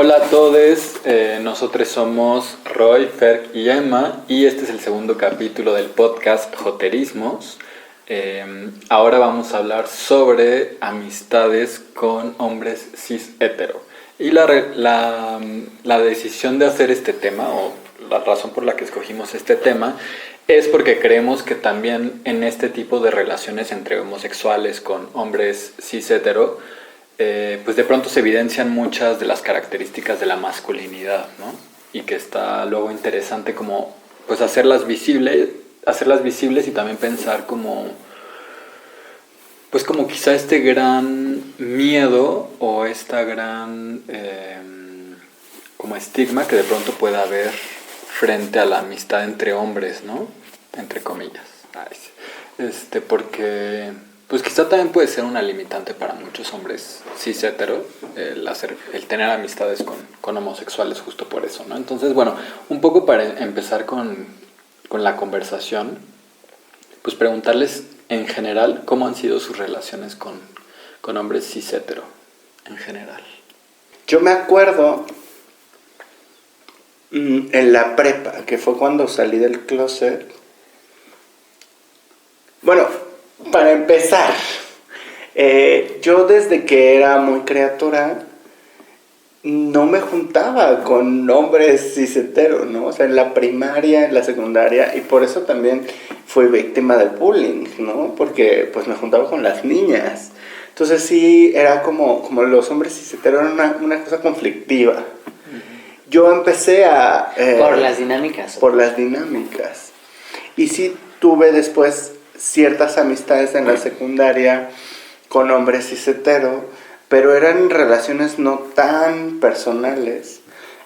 Hola a todos, nosotros somos Roy, Fer y Emma y este es el segundo capítulo del podcast Joterismos. Ahora vamos a hablar sobre amistades con hombres cis hetero. Y la decisión de hacer este tema, o la razón por la que escogimos este tema, es porque creemos que también en este tipo de relaciones entre homosexuales con hombres cis hetero, pues de pronto se evidencian muchas de las características de la masculinidad, ¿no? Y que está luego interesante como pues hacerlas visibles y también pensar como pues como quizá este gran miedo o esta gran como estigma que de pronto pueda haber frente a la amistad entre hombres, ¿no? Entre comillas. Porque pues quizá también puede ser una limitante para muchos hombres cis hetero el tener amistades con homosexuales justo por eso, ¿no? Entonces, bueno, un poco para empezar con la conversación, pues preguntarles en general cómo han sido sus relaciones con hombres cis hetero en general. Yo me acuerdo en la prepa, que fue cuando salí del closet. Bueno, para empezar, yo desde que era muy criatura no me juntaba con hombres cis hetero, ¿no? O sea, en la primaria, en la secundaria, y por eso también fui víctima del bullying, ¿no? Porque pues me juntaba con las niñas. Entonces sí, era como los hombres cis hetero, era una cosa conflictiva. Yo empecé a... ¿Por las dinámicas? Por las dinámicas. Y sí tuve después ciertas amistades en la secundaria con hombres cis hetero, pero eran relaciones no tan personales.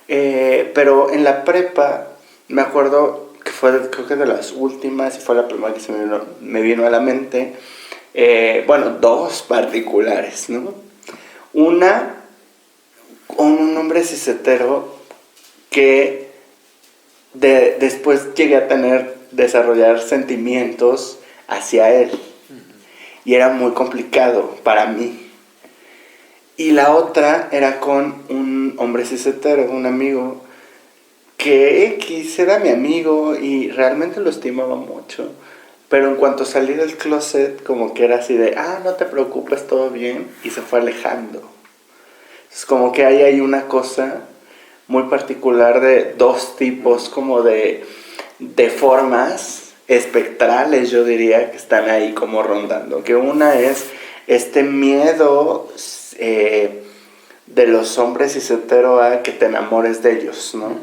Pero en la prepa, me acuerdo que fue, creo que de las últimas, y fue la primera que me vino a la mente, dos particulares, ¿no? Una, con un hombre cis hetero que después llegué a desarrollar sentimientos hacia él. Y era muy complicado para mí. Y la otra era con un hombre cis hetero, un amigo, que era mi amigo y realmente lo estimaba mucho. Pero en cuanto salí del closet, como que era así de, no te preocupes, todo bien, y se fue alejando. Es como que ahí hay una cosa muy particular de dos tipos como de formas espectrales, yo diría, que están ahí como rondando. Que una es este miedo de los hombres cis hetero a que te enamores de ellos, ¿no?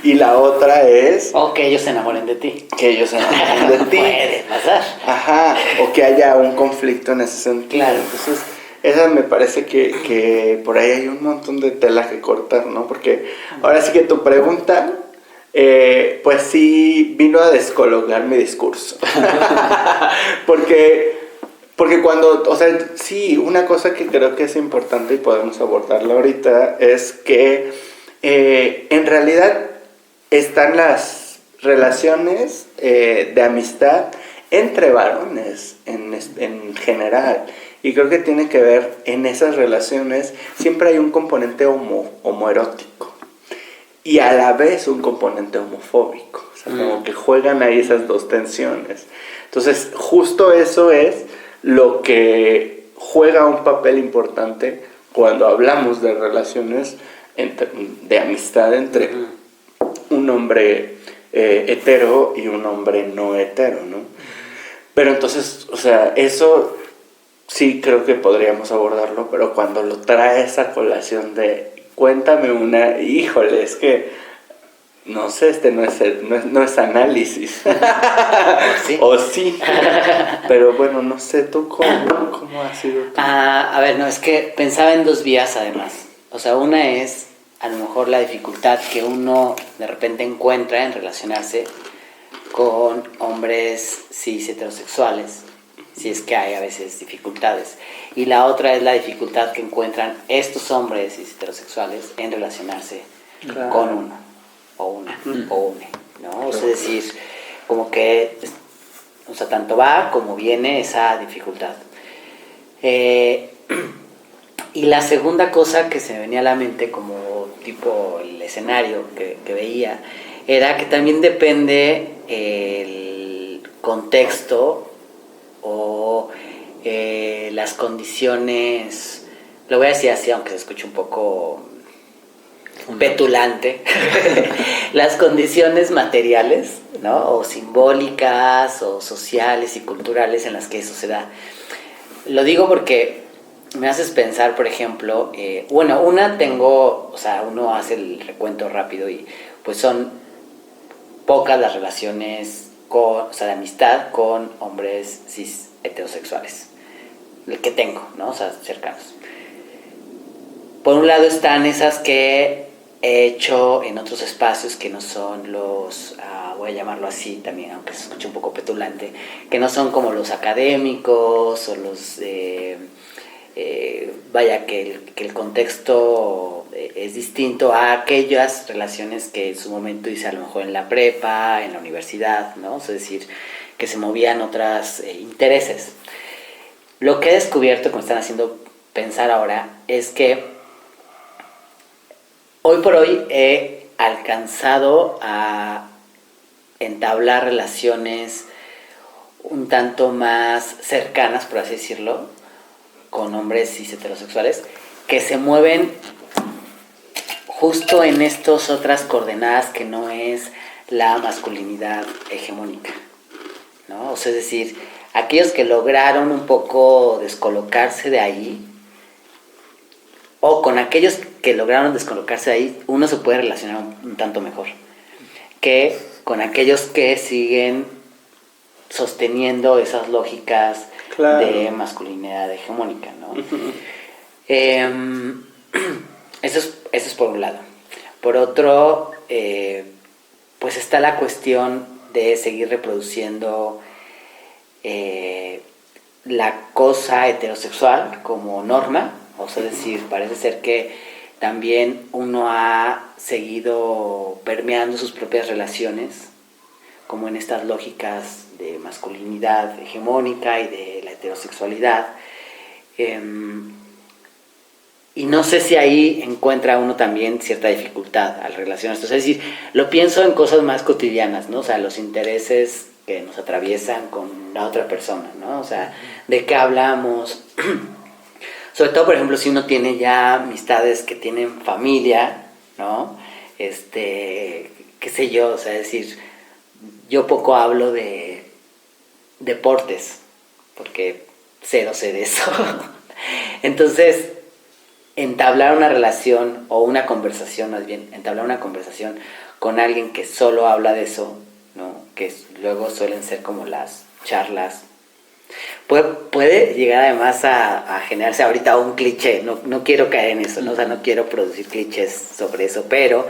Y la otra es... O que ellos se enamoren de ti. Que ellos se enamoren de ti. Puede pasar. Ajá, o que haya un conflicto en ese sentido. Claro. Entonces, esa me parece que por ahí hay un montón de tela que cortar, ¿no? Porque ahora sí que tu pregunta... pues sí vino a descolocar mi discurso. porque cuando, o sea, sí, una cosa que creo que es importante y podemos abordarla ahorita es que en realidad están las relaciones de amistad entre varones en general. Y creo que tiene que ver en esas relaciones, siempre hay un componente homoerótico. Y a la vez un componente homofóbico. O sea, como que juegan ahí esas dos tensiones. Entonces, justo eso es lo que juega un papel importante cuando hablamos de relaciones de amistad entre un hombre hetero y un hombre no hetero, ¿no? Pero entonces, o sea, eso sí creo que podríamos abordarlo, pero cuando lo traes a colación de... Cuéntame una, híjole, es que no sé, no es análisis. O sí. Pero bueno, no sé, ¿tú cómo ha sido tú? A ver, no, es que pensaba en dos vías además. O sea, una es a lo mejor la dificultad que uno de repente encuentra en relacionarse con hombres cis heterosexuales, si es que hay a veces dificultades. Y la otra es la dificultad que encuentran estos hombres cis heterosexuales en relacionarse con uno, o una, o une, ¿no? Es decir, como que, o sea, tanto va como viene esa dificultad. Y la segunda cosa que se me venía a la mente como tipo el escenario que veía era que también depende el contexto o las condiciones, lo voy a decir así aunque se escuche un poco petulante, las condiciones materiales, ¿no? O simbólicas o sociales y culturales en las que eso se da. Lo digo porque me haces pensar, por ejemplo, uno hace el recuento rápido y pues son pocas las relaciones de amistad con hombres cis heterosexuales, el que tengo, ¿no? O sea, cercanos. Por un lado están esas que he hecho en otros espacios que no son los, voy a llamarlo así también, aunque se escuche un poco petulante, que no son como los académicos o los, que el contexto es distinto a aquellas relaciones que en su momento hice a lo mejor en la prepa, en la universidad, ¿no? Es decir, que se movían otros intereses. Lo que he descubierto, que me están haciendo pensar ahora, es que hoy por hoy he alcanzado a entablar relaciones un tanto más cercanas, por así decirlo, con hombres cis heterosexuales, que se mueven justo en estas otras coordenadas que no es la masculinidad hegemónica, ¿no? O sea, es decir, aquellos que lograron un poco descolocarse de ahí, o con aquellos que lograron descolocarse de ahí, uno se puede relacionar un tanto mejor que con aquellos que siguen sosteniendo esas lógicas, claro, de masculinidad hegemónica, ¿no? Eso es por un lado. Por otro, pues está la cuestión de seguir reproduciendo la cosa heterosexual como norma. O sea, es decir, parece ser que también uno ha seguido permeando sus propias relaciones, como en estas lógicas de masculinidad hegemónica y de la heterosexualidad. Y no sé si ahí encuentra uno también cierta dificultad al relacionarse. O sea, es decir, lo pienso en cosas más cotidianas, ¿no? O sea, los intereses que nos atraviesan con la otra persona, ¿no? O sea, de qué hablamos. Sobre todo, por ejemplo, si uno tiene ya amistades que tienen familia, ¿no? Qué sé yo, o sea, es decir, yo poco hablo de deportes, porque cero sé de eso. Entonces, entablar una relación, o una conversación más bien, entablar una conversación con alguien que solo habla de eso, ¿no? Que luego suelen ser como las charlas. Puede llegar además a generarse ahorita un cliché, no quiero caer en eso, ¿no? O sea, no quiero producir clichés sobre eso, pero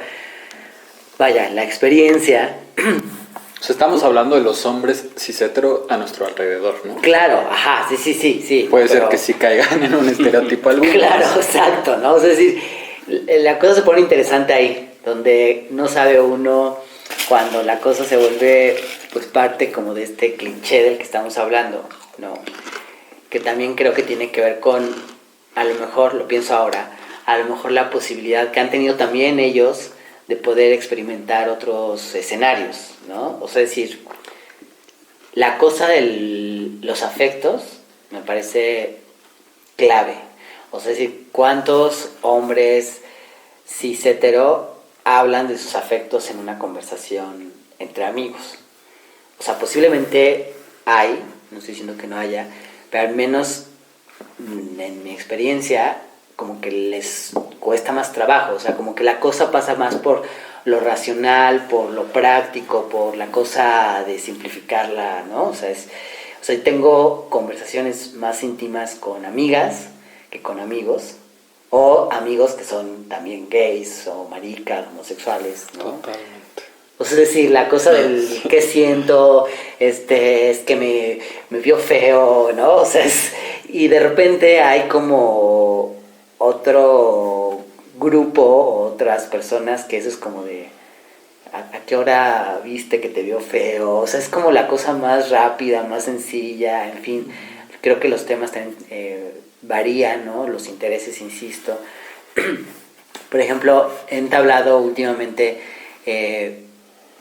vaya, la experiencia. O sea, estamos hablando de los hombres cis hetero a nuestro alrededor, ¿no? Claro, ajá, sí. Puede ser que sí caigan en un estereotipo alguno. Claro, exacto, ¿no? O sea, es decir, la cosa se pone interesante ahí, donde no sabe uno cuando la cosa se vuelve pues parte como de este cliché del que estamos hablando, ¿no? Que también creo que tiene que ver con, a lo mejor, lo pienso ahora, a lo mejor la posibilidad que han tenido también ellos de poder experimentar otros escenarios, ¿no? O sea, es decir, la cosa de los afectos me parece clave. O sea, es decir, ¿cuántos hombres cis hetero hablan de sus afectos en una conversación entre amigos? O sea, posiblemente hay, no estoy diciendo que no haya, pero al menos en mi experiencia como que les cuesta más trabajo, o sea, como que la cosa pasa más por lo racional, por lo práctico, por la cosa de simplificarla, ¿no? O sea, tengo conversaciones más íntimas con amigas que con amigos, o amigos que son también gays o maricas, homosexuales, ¿no? Totalmente. O sea, es decir, la cosa del qué siento, es que me vio feo, ¿no? O sea, y de repente hay como otro grupo, otras personas que eso es como de ¿a qué hora viste que te vio feo? O sea, es como la cosa más rápida, más sencilla, en fin. Creo que los temas también varían, ¿no? Los intereses, insisto. Por ejemplo, he entablado últimamente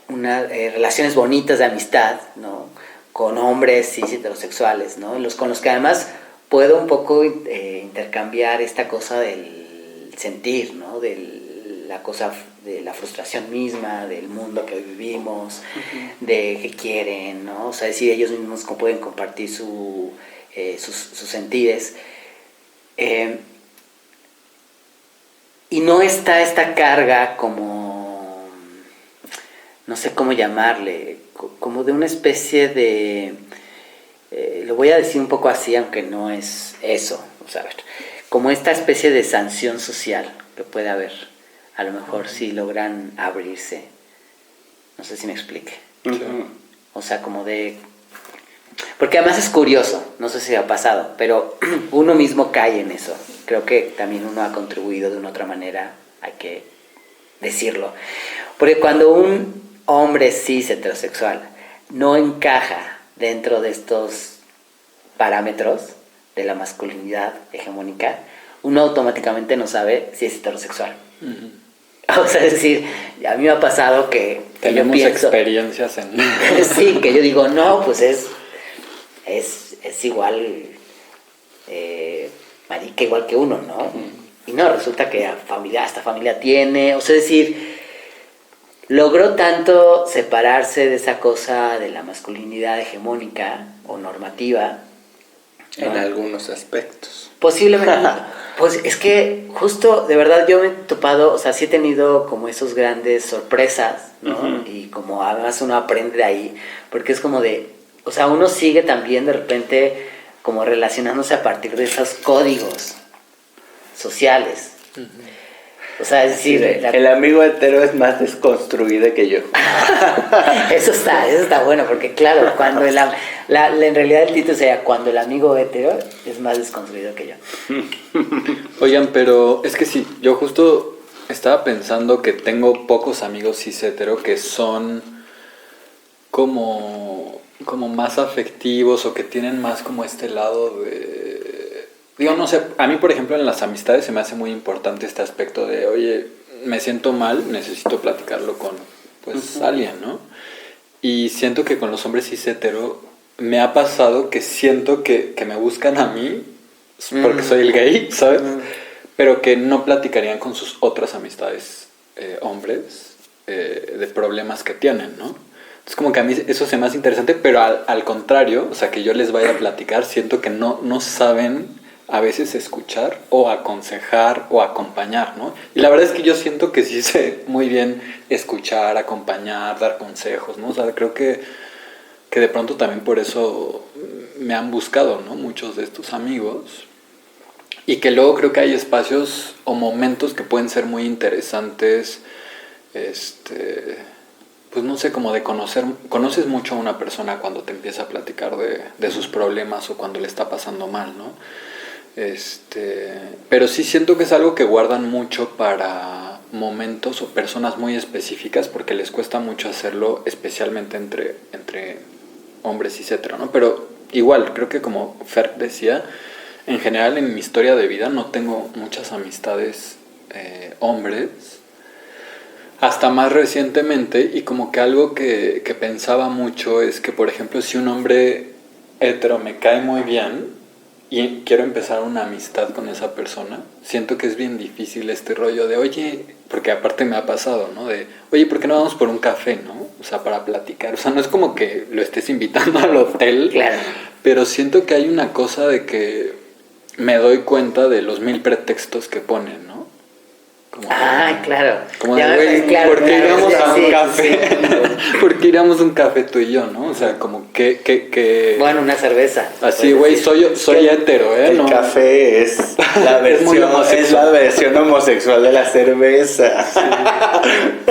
relaciones bonitas de amistad, ¿no? Con hombres cis heterosexuales, ¿no? Con los que además puedo un poco intercambiar esta cosa del sentir, ¿no? La cosa de la frustración misma, del mundo que hoy vivimos, de qué quieren, ¿no? O sea, decir, ellos mismos pueden compartir sus sentires. Y no está esta carga como, no sé cómo llamarle, como de una especie de, lo voy a decir un poco así, aunque no es eso, o sea, como esta especie de sanción social que puede haber, a lo mejor si logran abrirse, no sé si me explique. O sea, como de, porque además es curioso, no sé si ha pasado, pero uno mismo cae en eso. Creo que también uno ha contribuido de una otra manera, hay que decirlo. Porque cuando un hombre cis heterosexual no encaja dentro de estos parámetros de la masculinidad hegemónica, uno automáticamente no sabe si es heterosexual. O sea, es decir, a mí me ha pasado que tenemos yo pienso, experiencias en... sí, que yo digo, no, pues es igual, marica igual que uno, ¿no? Y no, resulta que hasta familia tiene, o sea, es decir, logró tanto separarse de esa cosa de la masculinidad hegemónica o normativa, ¿no? En algunos aspectos. Posiblemente. Pues es que justo, de verdad, yo me he topado, o sea, sí he tenido como esos grandes sorpresas, ¿no? Y como además uno aprende de ahí, porque es como de, o sea, uno sigue también de repente como relacionándose a partir de esos códigos sociales. O sea, es decir, el amigo hetero es más desconstruido que yo. Eso está bueno, porque claro, cuando en realidad el título sería cuando el amigo hetero es más desconstruido que yo. Oigan, pero es que sí, yo justo estaba pensando que tengo pocos amigos cis hetero que son como más afectivos o que tienen más como este lado de... Digo, no sé, a mí por ejemplo en las amistades se me hace muy importante este aspecto de, oye, me siento mal, necesito platicarlo con pues alguien, ¿no? Y siento que con los hombres cis hetero me ha pasado que siento que me buscan a mí porque soy el gay, ¿sabes? Pero que no platicarían con sus otras amistades hombres de problemas que tienen, ¿no? Entonces como que a mí eso se me hace interesante, pero al contrario, o sea, que yo les vaya a platicar, siento que no saben a veces escuchar o aconsejar o acompañar, ¿no? Y la verdad es que yo siento que sí sé muy bien escuchar, acompañar, dar consejos, ¿no? O sea, creo que de pronto también por eso me han buscado, ¿no? Muchos de estos amigos. Y que luego creo que hay espacios o momentos que pueden ser muy interesantes, pues no sé, como de conoces mucho a una persona cuando te empieza a platicar de sus problemas o cuando le está pasando mal, ¿no? Pero sí siento que es algo que guardan mucho para momentos o personas muy específicas porque les cuesta mucho hacerlo, especialmente entre hombres cis hetero, ¿no? Pero igual, creo que como Fer decía, en general en mi historia de vida no tengo muchas amistades hombres, hasta más recientemente, y como que algo que pensaba mucho es que, por ejemplo, si un hombre hetero me cae muy bien y quiero empezar una amistad con esa persona, siento que es bien difícil este rollo de, oye, porque aparte me ha pasado, ¿no? De, oye, ¿por qué no vamos por un café, no? O sea, para platicar. O sea, no es como que lo estés invitando al hotel, claro, pero siento que hay una cosa de que me doy cuenta de los 1000 pretextos que ponen, ¿no? Como claro. Como de, güey, claro, ¿por qué iríamos a un café? Sí. ¿Por qué iríamos a un café tú y yo, no? O sea, como que... Bueno, una cerveza. Así, güey, soy hetero, ¿eh? El no. café es la versión homosexual de la cerveza.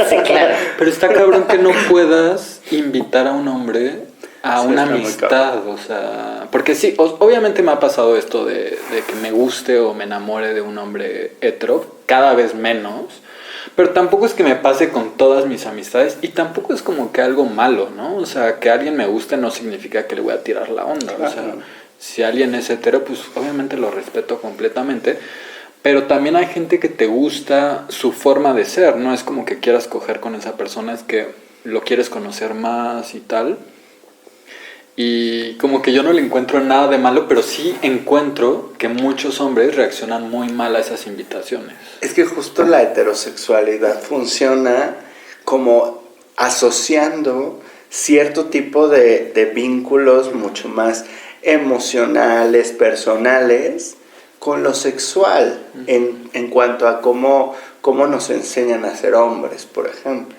Sí, claro. Pero está cabrón que no puedas invitar a un hombre a una amistad, o sea... Porque sí, obviamente me ha pasado esto de que me guste o me enamore de un hombre hetero, cada vez menos, pero tampoco es que me pase con todas mis amistades y tampoco es como que algo malo, ¿no? O sea, que alguien me guste no significa que le voy a tirar la onda, o sea, Si alguien es hetero, pues obviamente lo respeto completamente. Pero también hay gente que te gusta su forma de ser, no es como que quieras coger con esa persona, es que lo quieres conocer más y tal. Y como que yo no le encuentro nada de malo, pero sí encuentro que muchos hombres reaccionan muy mal a esas invitaciones. Es que justo la heterosexualidad funciona como asociando cierto tipo de vínculos mucho más emocionales, personales, con lo sexual, en cuanto a cómo nos enseñan a ser hombres, por ejemplo.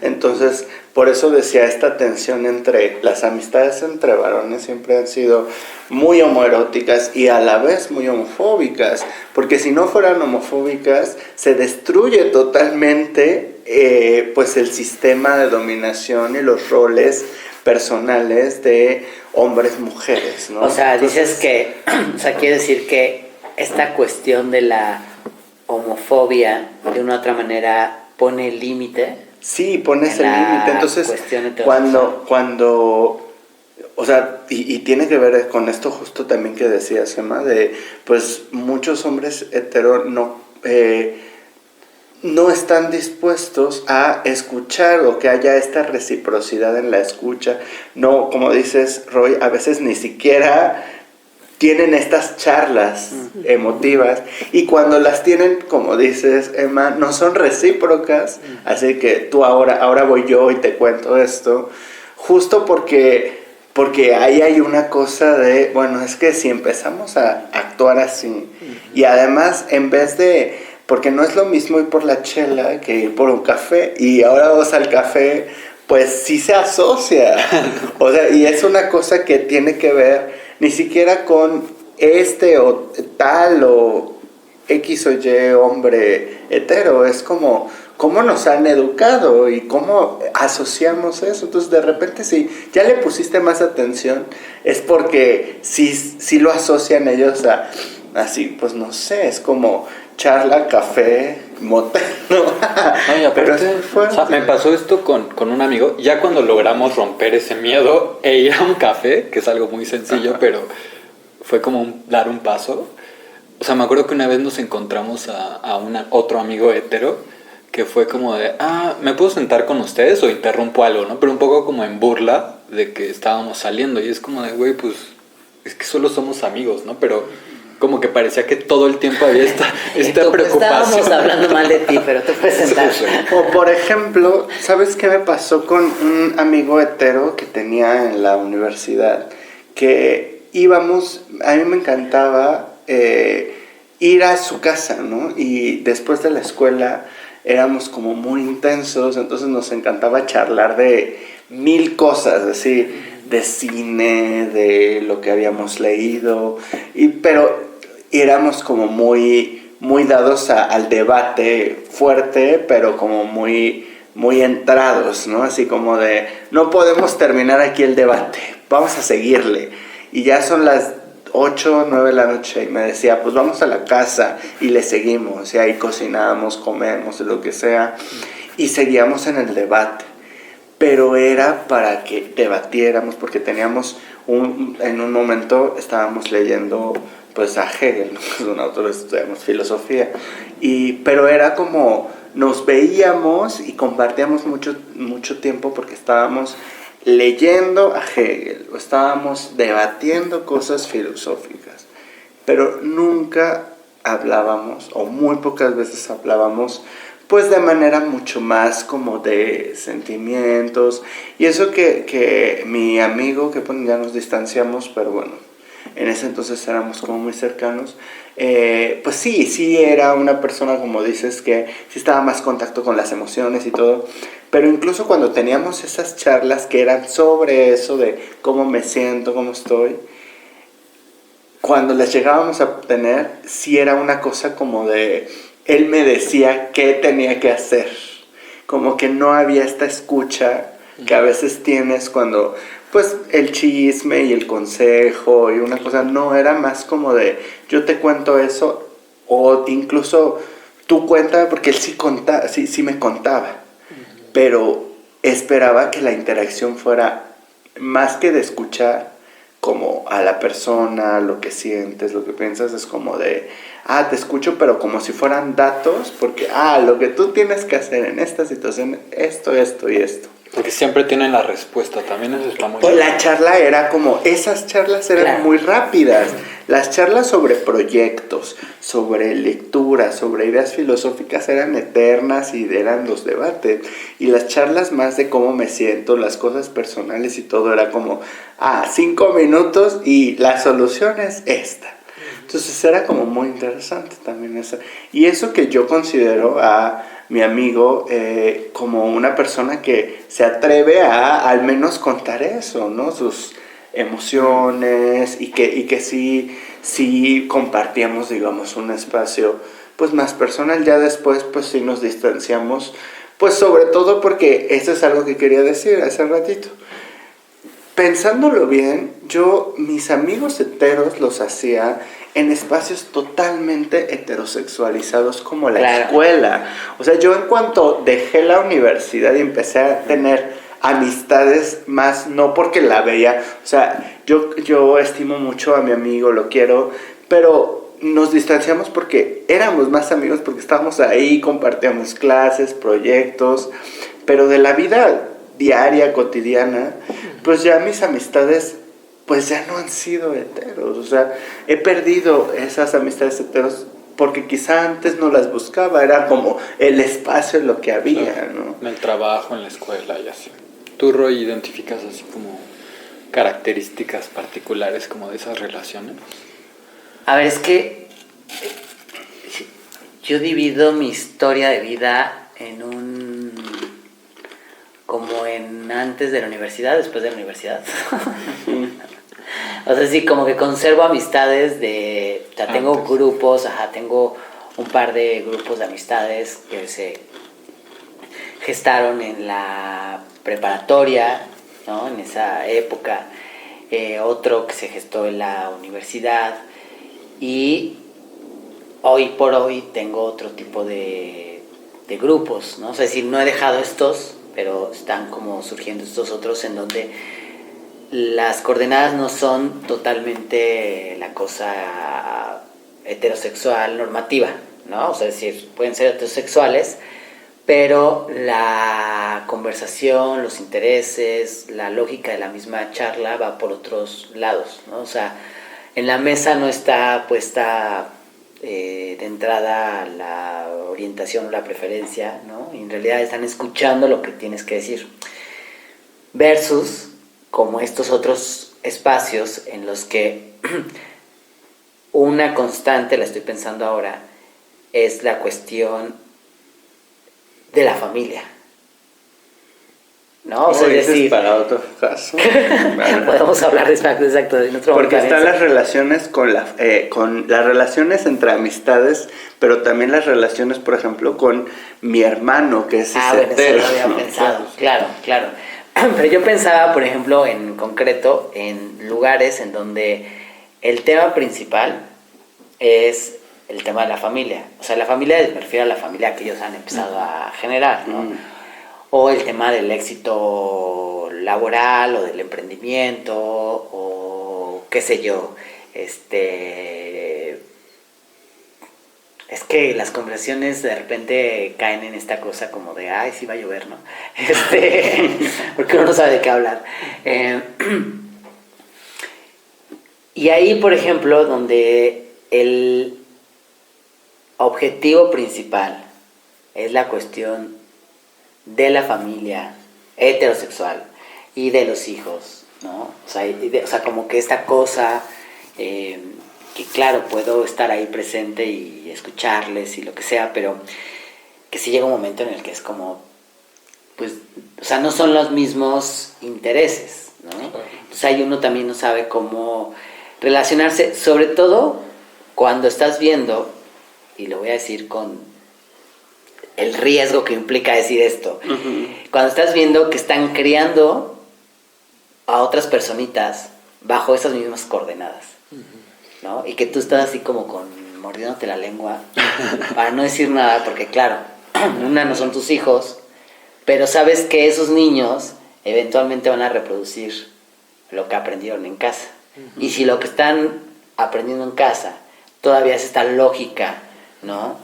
Entonces, por eso decía, esta tensión entre las amistades entre varones siempre han sido muy homoeróticas y a la vez muy homofóbicas, porque si no fueran homofóbicas, se destruye totalmente pues el sistema de dominación y los roles personales de hombres-mujeres, ¿no? O sea, Entonces, dices que, o sea, quiere decir que esta cuestión de la homofobia de una u otra manera pone límite. sí, pones en el la límite. Entonces, cuestión heterosexual. cuando o sea, y tiene que ver con esto justo también que decías, Emma, de pues muchos hombres hetero no están dispuestos a escuchar o que haya esta reciprocidad en la escucha. No, como dices, Roy, a veces ni siquiera tienen estas charlas emotivas, y cuando las tienen, como dices, Emma, no son recíprocas, así que tú ahora voy yo y te cuento esto, justo porque ahí hay una cosa de, bueno, es que si empezamos a actuar así, y además en vez de, porque no es lo mismo ir por la chela que ir por un café, y ahora vamos al café, pues sí se asocia, o sea, y es una cosa que tiene que ver ni siquiera con este o tal o X o Y hombre hetero, es como cómo nos han educado y cómo asociamos eso. Entonces de repente si ya le pusiste más atención es porque sí lo asocian ellos a así, pues no sé, es como charla, café, motel, ¿no? Ay, aparte, Pero es fuerte. o sea, me pasó esto con un amigo, ya cuando logramos romper ese miedo e ir a un café, que es algo muy sencillo, Ajá. pero fue como dar un paso. O sea, me acuerdo que una vez nos encontramos a otro amigo hetero, que fue como de, ¿me puedo sentar con ustedes o interrumpo algo, no? Pero un poco como en burla de que estábamos saliendo, y es como de, güey, pues, es que solo somos amigos, ¿no? Pero como que parecía que todo el tiempo había esta preocupación. Estábamos hablando mal de ti, pero tú puedes sentar. O por ejemplo, ¿sabes qué me pasó con un amigo hetero que tenía en la universidad? Que íbamos, a mí me encantaba ir a su casa, ¿no? Y después de la escuela éramos como muy intensos, entonces nos encantaba charlar de 1000 cosas, así, de cine, de lo que habíamos leído, pero éramos como muy dados al debate fuerte, pero como muy entrados, ¿no? Así como de, no podemos terminar aquí el debate, vamos a seguirle. Y ya son las 8 o 9 de la noche y me decía, pues vamos a la casa y le seguimos, y ahí cocinamos, comemos, lo que sea, y seguíamos en el debate. Pero era para que debatiéramos, porque teníamos en un momento estábamos leyendo pues a Hegel, ¿no? Nosotros estudiamos filosofía, pero era como nos veíamos y compartíamos mucho tiempo porque estábamos leyendo a Hegel o estábamos debatiendo cosas filosóficas, pero nunca hablábamos, o muy pocas veces hablábamos, pues de manera mucho más como de sentimientos, y eso que mi amigo, que pues ya nos distanciamos, pero bueno, en ese entonces éramos como muy cercanos, pues sí era una persona, como dices, que sí estaba más en contacto con las emociones y todo, pero incluso cuando teníamos esas charlas que eran sobre eso, de cómo me siento, cómo estoy, cuando las llegábamos a tener, sí era una cosa como de, él me decía qué tenía que hacer, como que no había esta escucha que a veces tienes cuando, pues, el chisme y el consejo y una cosa, no, era más como de, yo te cuento eso, o incluso tú cuéntame, porque él sí me contaba, pero esperaba que la interacción fuera más que de escuchar, como a la persona, lo que sientes, lo que piensas, es como de, te escucho, pero como si fueran datos, porque, lo que tú tienes que hacer en esta situación, esto y esto. Porque siempre tienen la respuesta, también eso está muy Pues la charla era como, esas charlas eran muy rápidas. Las charlas sobre proyectos, sobre lectura, sobre ideas filosóficas eran eternas y eran los debates. Y las charlas más de cómo me siento, las cosas personales y todo era como, 5 minutos y la solución es esta. Entonces era como muy interesante también eso. Y eso que yo considero a mi amigo como una persona que se atreve a al menos contar eso, ¿no? Sus emociones y que sí compartíamos, digamos, un espacio pues más personal. Ya después pues sí nos distanciamos, pues sobre todo porque eso es algo que quería decir hace ratito. Pensándolo bien, yo mis amigos heteros los hacía en espacios totalmente heterosexualizados como la escuela. O sea, yo en cuanto dejé la universidad y empecé a tener amistades más, no porque la veía, o sea, yo estimo mucho a mi amigo, lo quiero, pero nos distanciamos porque éramos más amigos, porque estábamos ahí, compartíamos clases, proyectos, pero de la vida diaria, cotidiana, pues ya mis amistades pues ya no han sido heteros. O sea, he perdido esas amistades heteros porque quizá antes no las buscaba, era como el espacio en lo que había, claro, ¿no? En el trabajo, en la escuela y así. ¿Tú, Roy, identificas así como características particulares como de esas relaciones? A ver, es que yo divido mi historia de vida como en antes de la universidad, después de la universidad. O sea, sí, como que conservo amistades o sea, tengo grupos, tengo un par de grupos de amistades que se gestaron en la preparatoria, ¿no? En esa época, otro que se gestó en la universidad, y hoy por hoy tengo otro tipo de grupos, ¿no? O sea, es decir, no he dejado estos, pero están como surgiendo estos otros en donde las coordenadas no son totalmente la cosa heterosexual normativa, ¿no? O sea, es decir, pueden ser heterosexuales, pero la conversación, los intereses, la lógica de la misma charla va por otros lados, ¿no? O sea, en la mesa no está puesta de entrada la orientación o la preferencia, ¿no? Y en realidad están escuchando lo que tienes que decir. Versus como estos otros espacios en los que una constante, la estoy pensando ahora, es la cuestión de la familia, ¿no? O sea, es decir, para otro caso. Podemos hablar exacto en otro momento. Porque están las relaciones con las relaciones entre amistades, pero también las relaciones, por ejemplo, con mi hermano, que es hetero. Eso lo había pensado, claro. Pero yo pensaba, por ejemplo, en concreto, en lugares en donde el tema principal es el tema de la familia. O sea, la familia, me refiero a la familia que ellos han empezado a generar, ¿no? O el tema del éxito laboral o del emprendimiento o qué sé yo. Es que las conversaciones de repente caen en esta cosa como de, sí va a llover, ¿no? Porque uno no sabe de qué hablar. Y ahí, por ejemplo, donde el objetivo principal es la cuestión de la familia heterosexual y de los hijos, ¿no? O sea, como que esta cosa que claro, puedo estar ahí presente y escucharles y lo que sea, pero que sí llega un momento en el que es como, pues, o sea, no son los mismos intereses, ¿no? Entonces ahí uno también no sabe cómo relacionarse, sobre todo cuando estás viendo, y lo voy a decir con el riesgo que implica decir esto, cuando estás viendo que están criando a otras personitas bajo esas mismas coordenadas, ¿no? Y que tú estás así como mordiéndote la lengua para no decir nada, porque claro, no son tus hijos, pero sabes que esos niños eventualmente van a reproducir lo que aprendieron en casa. Y si lo que están aprendiendo en casa todavía es esta lógica, ¿no?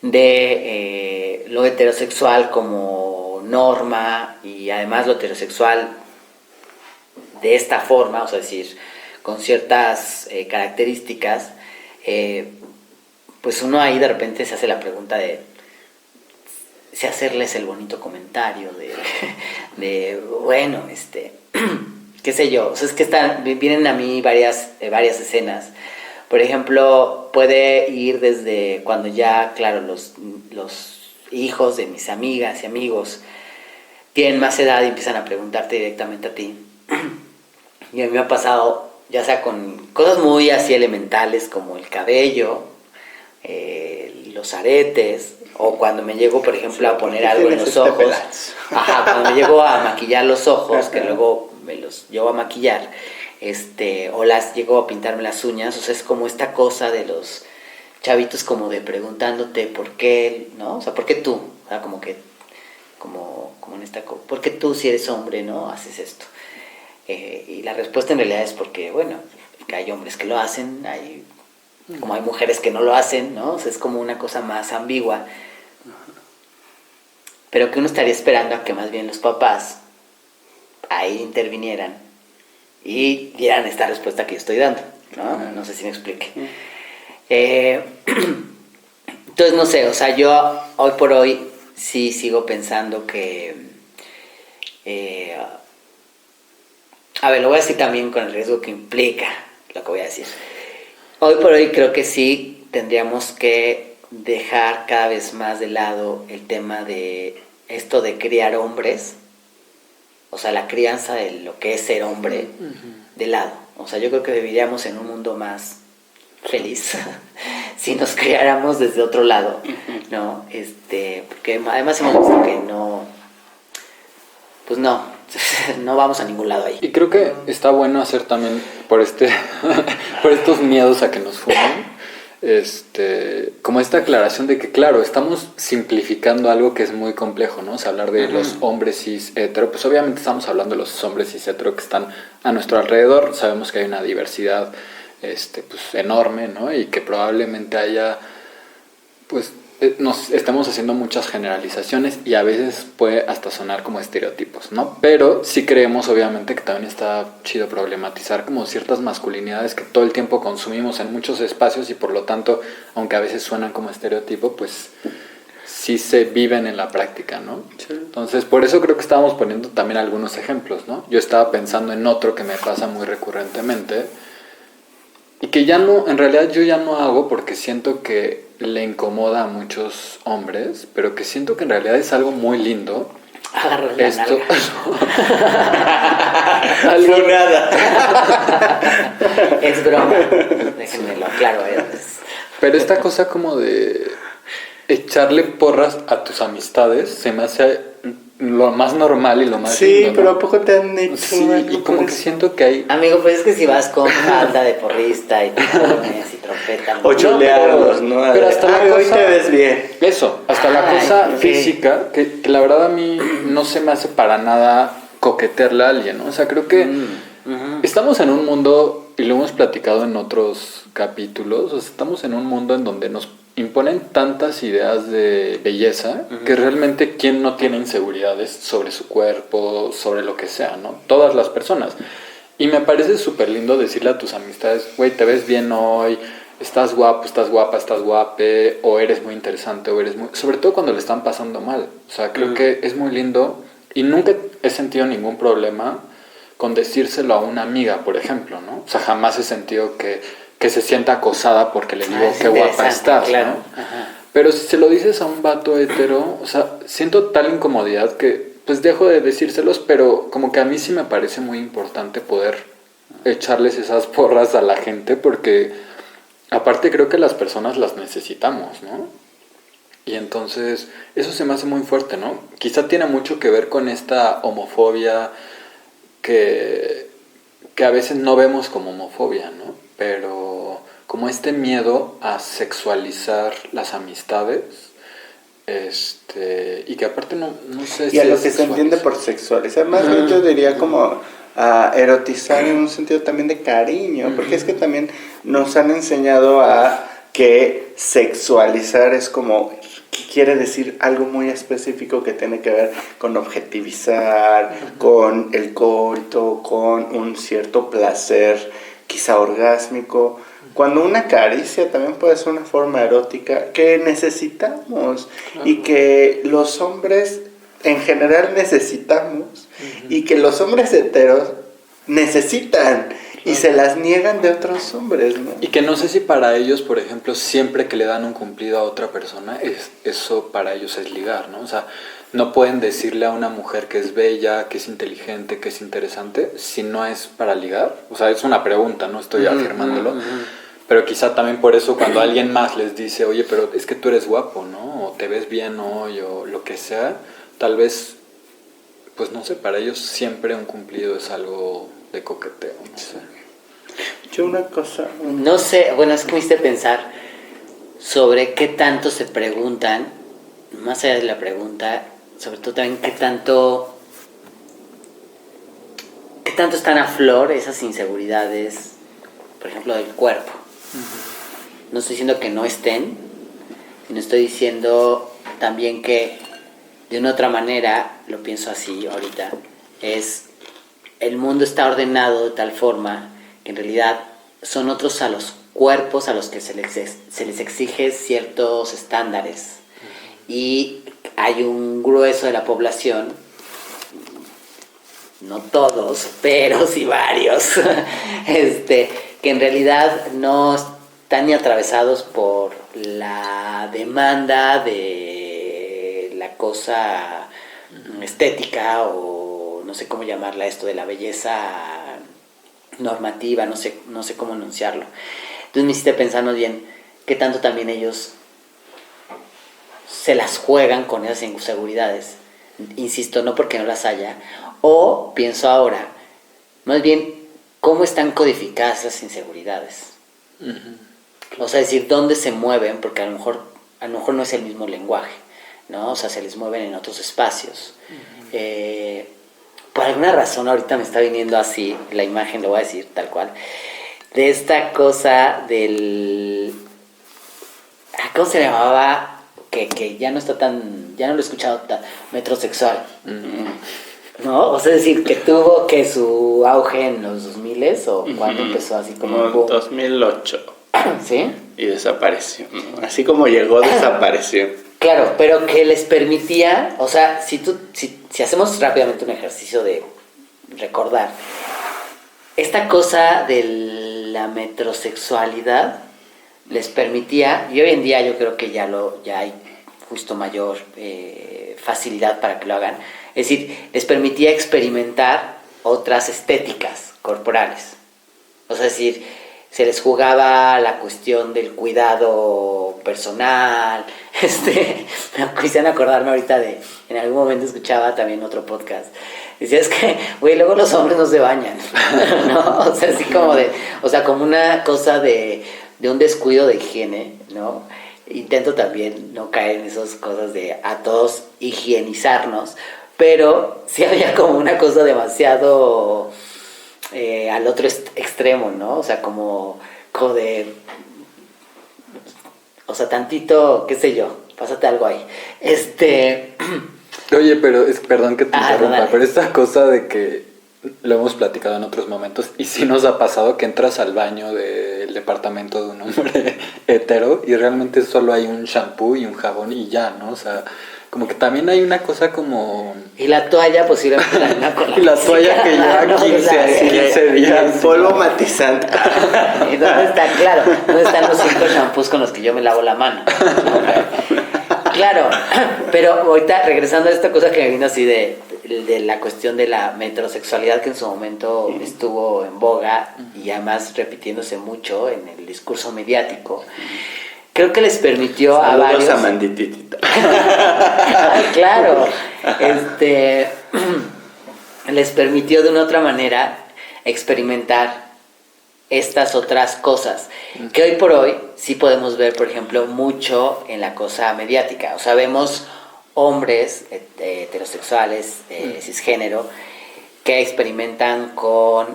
De lo heterosexual como norma y además lo heterosexual de esta forma, o sea, es decir, con ciertas características, pues uno ahí de repente se hace la pregunta de si hacerles el bonito comentario de bueno, qué sé yo, o sea, es que vienen a mí varias escenas. Por ejemplo, puede ir desde cuando ya, claro, los hijos de mis amigas y amigos tienen más edad y empiezan a preguntarte directamente a ti. Y a mí me ha pasado, ya sea con cosas muy así elementales como el cabello, los aretes, o cuando me llego, por ejemplo, a poner algo en los ojos. Ajá, cuando me llego a maquillar los ojos, que luego me los llevo a maquillar, o las llego a pintarme las uñas, o sea, es como esta cosa de los chavitos como de preguntándote por qué, ¿no? O sea, ¿por qué tú? O sea, como que, como en esta, ¿por qué tú si eres hombre, no, haces esto? Y la respuesta en realidad es porque, bueno, que hay hombres que lo hacen, como hay mujeres que no lo hacen, ¿no? O sea, es como una cosa más ambigua. Pero que uno estaría esperando a que más bien los papás ahí intervinieran y dieran esta respuesta que yo estoy dando, ¿no? No sé si me explique. Entonces, no sé, o sea, yo hoy por hoy sí sigo pensando que... a ver, lo voy a decir también con el riesgo que implica lo que voy a decir. Hoy por hoy creo que sí tendríamos que dejar cada vez más de lado el tema de esto de criar hombres, o sea, la crianza de lo que es ser hombre, de lado. O sea, yo creo que viviríamos en un mundo más feliz si nos criáramos desde otro lado, ¿no? Porque además hemos visto que no, pues no vamos a ningún lado ahí. Y creo que está bueno hacer también por por estos miedos a que nos fumen, como esta aclaración de que, claro, estamos simplificando algo que es muy complejo, ¿no? O sea, hablar de los hombres cis hetero, pues obviamente estamos hablando de los hombres cis hetero que están a nuestro alrededor. Sabemos que hay una diversidad pues enorme, ¿no? Y que probablemente haya, pues nos estamos haciendo muchas generalizaciones y a veces puede hasta sonar como estereotipos, ¿no? Pero sí creemos obviamente que también está chido problematizar como ciertas masculinidades que todo el tiempo consumimos en muchos espacios y por lo tanto, aunque a veces suenan como estereotipo, pues sí se viven en la práctica, ¿no? Sí. Entonces, por eso creo que estábamos poniendo también algunos ejemplos, ¿no? Yo estaba pensando en otro que me pasa muy recurrentemente y que ya no, en realidad yo ya no hago porque siento que le incomoda a muchos hombres, pero que siento que en realidad es algo muy lindo. Agarra esto algo nada. Es broma, déjenmelo claro. Pero esta cosa como de echarle porras a tus amistades se me hace lo más normal y lo más lindo, ¿no? Pero ¿a poco te han hecho? Sí, y como que siento que hay... Amigo, pues es que si vas con falda de porrista y tacones y trompeta... O chuleados, ¿no? Pero hasta la cosa... hoy te ves bien. Eso, hasta la cosa física, que la verdad a mí no se me hace para nada coquetearle a alguien, ¿no? O sea, creo que estamos en un mundo, y lo hemos platicado en otros capítulos, o sea, estamos en un mundo en donde nos imponen tantas ideas de belleza que realmente quién no tiene inseguridades sobre su cuerpo, sobre lo que sea, ¿no? Todas las personas. Y me parece súper lindo decirle a tus amistades, güey, te ves bien hoy, estás guapo, estás guapa, estás guape, o eres muy interesante, o eres muy... Sobre todo cuando le están pasando mal. O sea, creo que es muy lindo y nunca he sentido ningún problema con decírselo a una amiga, por ejemplo, ¿no? O sea, jamás he sentido que se sienta acosada porque le digo qué guapa estás, claro, ¿no? Pero si se lo dices a un vato hetero, o sea, siento tal incomodidad que pues dejo de decírselos, pero como que a mí sí me parece muy importante poder echarles esas porras a la gente porque aparte creo que las personas las necesitamos, ¿no? Y entonces eso se me hace muy fuerte, ¿no? Quizá tiene mucho que ver con esta homofobia que a veces no vemos como homofobia, ¿no? Pero como este miedo a sexualizar las amistades, y que aparte no sé y a lo que se entiende por sexualizar, más bien yo diría como a erotizar en un sentido también de cariño, porque es que también nos han enseñado a que sexualizar es como, que quiere decir algo muy específico que tiene que ver con objetivizar, con el coito, con un cierto placer, quizá orgásmico, cuando una caricia también puede ser una forma erótica que necesitamos y que los hombres en general necesitamos y que los hombres heteros necesitan y se las niegan de otros hombres, ¿no? Y que no sé si para ellos, por ejemplo, siempre que le dan un cumplido a otra persona, eso para ellos es ligar, ¿no? O sea, no pueden decirle a una mujer que es bella, que es inteligente, que es interesante, si no es para ligar. O sea, es una pregunta, no estoy afirmándolo. Pero quizá también por eso cuando alguien más les dice, oye, pero es que tú eres guapo, ¿no? O te ves bien hoy, o lo que sea, tal vez, pues no sé, para ellos siempre un cumplido es algo de coqueteo, no sé. Yo una cosa... No sé, bueno, es que me hiciste pensar sobre qué tanto se preguntan, más allá de la pregunta, sobre todo también qué tanto están a flor esas inseguridades, por ejemplo, del cuerpo. No estoy diciendo que no estén, sino estoy diciendo también que de una otra manera, lo pienso así ahorita, es el mundo está ordenado de tal forma que en realidad son otros a los cuerpos a los que se les exige ciertos estándares y hay un grueso de la población, no todos, pero sí varios, que en realidad no están ni atravesados por la demanda de la cosa estética o no sé cómo llamarla esto de la belleza normativa, no sé cómo enunciarlo. Entonces me hiciste pensando bien qué tanto también ellos se las juegan con esas inseguridades. Insisto, no porque no las haya, o pienso ahora, más bien, cómo están codificadas esas inseguridades. O sea, es decir, dónde se mueven, porque a lo mejor no es el mismo lenguaje, ¿no? O sea, se les mueven en otros espacios. Por alguna razón ahorita me está viniendo así la imagen, lo voy a decir tal cual, de esta cosa del... ¿Cómo se llamaba? Que ya no está tan... ya no lo he escuchado tan... metrosexual. ¿No? O sea, es decir, que tuvo que su auge en los 2000 o cuando empezó así como... En 2008. ¿Sí? Y desapareció, ¿no? Así como llegó, desapareció. Claro, pero que les permitía, o sea, si hacemos rápidamente un ejercicio de recordar, esta cosa de la metrosexualidad les permitía, y hoy en día yo creo que ya hay justo mayor facilidad para que lo hagan, es decir, les permitía experimentar otras estéticas corporales. O sea, es decir, se les jugaba la cuestión del cuidado personal. Me quisieron acordarme ahorita en algún momento escuchaba también otro podcast. Decía, es que, güey, luego los hombres no se bañan, ¿no? O sea, así como como una cosa de un descuido de higiene, ¿no? Intento también no caer en esas cosas de a todos higienizarnos, pero sí había como una cosa demasiado al otro extremo, ¿no? O sea, como de... O sea, tantito, qué sé yo, pásate algo ahí. Oye, pero perdón que te interrumpa, no, pero esta cosa de que lo hemos platicado en otros momentos y sí nos ha pasado que entras al baño del departamento de un hombre hetero y realmente solo hay un shampoo y un jabón y ya, ¿no? O sea, como que también hay una cosa como... Y la toalla posiblemente con y la toalla que lleva 15 días. El polvo matizante. ¿Y dónde está? Claro, ¿dónde están los 5 shampoos con los que yo me lavo la mano? Claro, pero ahorita regresando a esta cosa que me vino así de la cuestión de la metrosexualidad que en su momento estuvo en boga y además repitiéndose mucho en el discurso mediático, creo que les permitió a varios... Saludos a Mandititita. Claro, les permitió de una otra manera experimentar estas otras cosas que hoy por hoy sí podemos ver, por ejemplo, mucho en la cosa mediática. O sea, vemos hombres heterosexuales, cisgénero, que experimentan con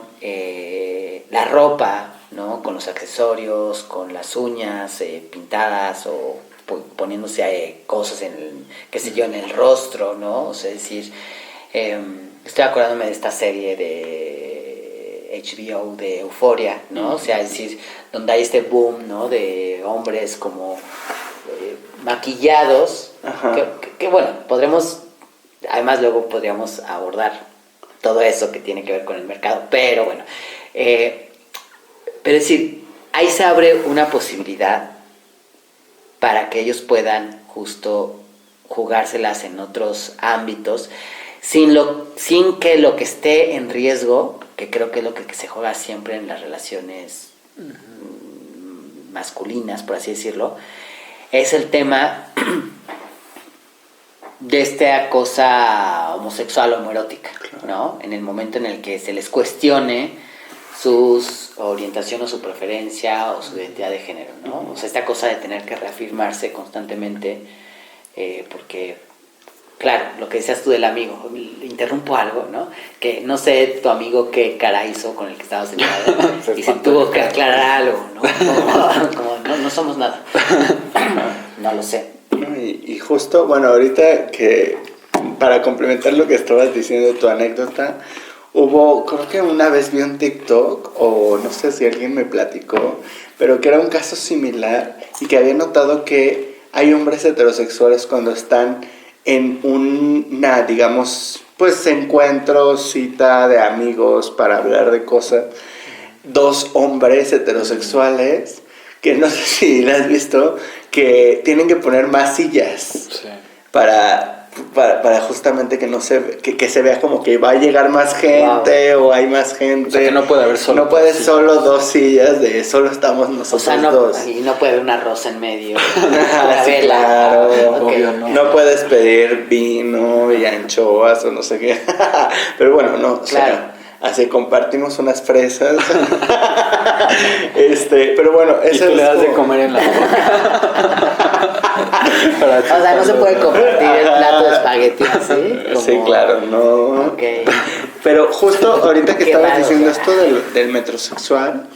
la ropa, ¿no? Con los accesorios, con las uñas pintadas o poniéndose cosas qué sé yo, en el rostro, ¿no? O sea, es decir, estoy acordándome de esta serie de HBO de Euphoria, ¿no? O sea, es decir, donde hay este boom, ¿no? De hombres como maquillados, que bueno, además luego podríamos abordar todo eso que tiene que ver con el mercado, pero bueno, pero es decir, ahí se abre una posibilidad para que ellos puedan justo jugárselas en otros ámbitos, sin que lo que esté en riesgo, que creo que es lo que se juega siempre en las relaciones masculinas, por así decirlo, es el tema de esta cosa homosexual o homoerótica, ¿no? En el momento en el que se les cuestione su orientación o su preferencia o su identidad de género, ¿no? O sea, esta cosa de tener que reafirmarse constantemente, porque, claro, lo que decías tú del amigo, interrumpo algo, ¿no? Que no sé tu amigo qué cara hizo con el que estabas sentado y se tuvo que aclarar algo, ¿no? Como no somos nada. No lo sé. Y justo, bueno, ahorita que para complementar lo que estabas diciendo, tu anécdota, creo que una vez vi un TikTok, o no sé si alguien me platicó, pero que era un caso similar y que había notado que hay hombres heterosexuales cuando están en una, digamos, pues encuentro, cita de amigos para hablar de cosas, dos hombres heterosexuales, que no sé si la has visto, que tienen que poner más sillas Sí. para justamente que no que se vea como que va a llegar más gente. Wow. O hay más gente. O sea, que no puede haber solo no puede solo dos sillas, solo estamos nosotros, o sea, dos. Y no puede haber una rosa en medio. Sí, claro. Okay. Obvio, no puedes pedir vino y anchoas o no sé qué. Pero bueno, no. Claro. O sea, así compartimos unas fresas. Pero bueno, eso y tú le das de comer en la boca. O sea, no se puede compartir el plato de espagueti así. Sí, claro, no. Okay. Pero justo ahorita que estabas diciendo raro. esto del metrosexual,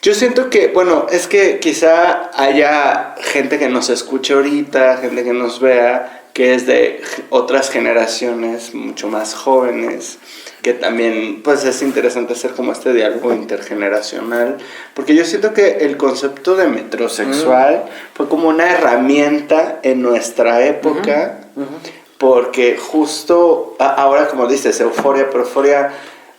yo siento que, bueno, es que quizá haya gente que nos escuche ahorita, gente que nos vea, que es de otras generaciones mucho más jóvenes, que también pues es interesante hacer como este diálogo intergeneracional, porque yo siento que el concepto de metrosexual fue como una herramienta en nuestra época, porque justo ahora, como dices, Euphoria, pero Euphoria